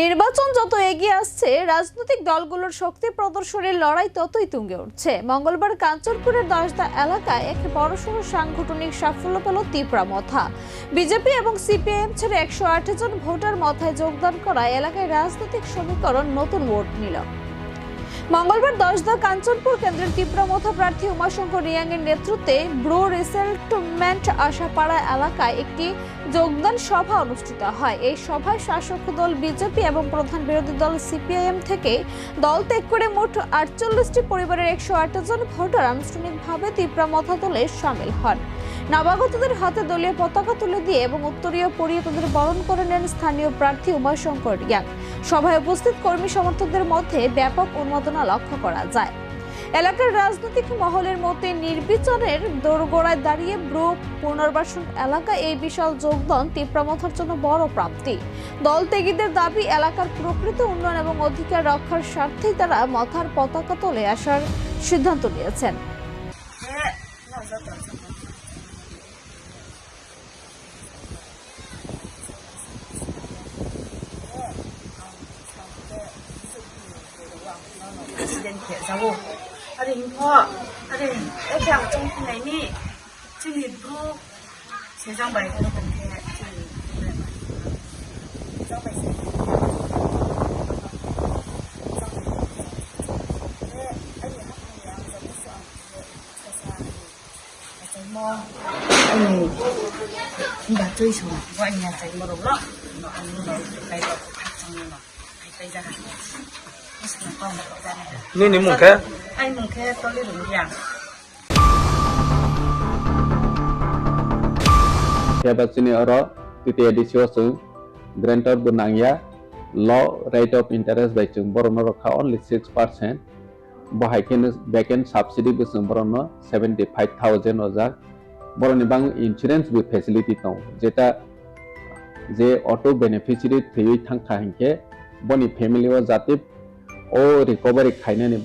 নির্বাচন যত এগিয়ে আসছে রাজনৈতিক দলগুলোর শক্তি প্রদর্শনের লড়াই ততই তুঙ্গে উঠছে। মঙ্গলবার কাঞ্চনপুরের দশদা এলাকায় এক বড়সড় সাংগঠনিক সাফল্য পেল তিপ্রামথা। বিজেপি এবং সিপিআইএম ছেড়ে 108 জন ভোটার মথায় যোগদান করায় এলাকায় রাজনৈতিক সমীকরণ নতুন মোড় নিল। মঙ্গলবার দশদা কাঞ্চনপুর কেন্দ্রের তিপ্রামথা প্রার্থী উমাশঙ্কর রিয়াং এর নেতৃত্বে ব্রো রিসেটলমেন্ট আশাপাড়া এলাকায় একটি যোগদান সভা অনুষ্ঠিত হয়। এই সভায় শাসক দল বিজেপি এবং প্রধান বিরোধী দল সিপিআইএম থেকে দল ত্যাগ করে মোট 48টি পরিবারের 108 জন ভোটার আনুষ্ঠানিকভাবে তিপ্রামথা দলে সামিল হন। নবাগতদের হাতে দলীয় পতাকা তুলে দিয়ে এবং উত্তরীয় পরিয়ে তাদের বরণ করে নেন স্থানীয় প্রার্থী উমাশঙ্কর রিয়াং। সভায় উপস্থিত কর্মী সমর্থকদের মধ্যে ব্যাপক উন্মাদনা লক্ষ্য করা যায়। এলাকার রাজনৈতিক মহলের মতে নির্বাচনের দোরগোড়ায় দাঁড়িয়ে ব্রো পুনর্বাসন এলাকায় এই বিশাল যোগদান তিপ্রামথার জন্য বড় প্রাপ্তি। দল ত্যাগীদের দাবি, এলাকার প্রকৃত উন্নয়ন এবং অধিকার রক্ষার স্বার্থেই তারা মথার পতাকা তুলে আসার সিদ্ধান্ত নিয়েছেন।你们看。ai mong khe to le dum yang Sebasini oro titi edisio sung grantor bunangya law rate of interest by chung borono rokha only 6%. Bahaikin backend subsidy bisung borono 75,000 ojak. Boroni bang insurance with facility tong jeta je auto beneficiary thui thang tha hinke boni family o jatip o recovery khainani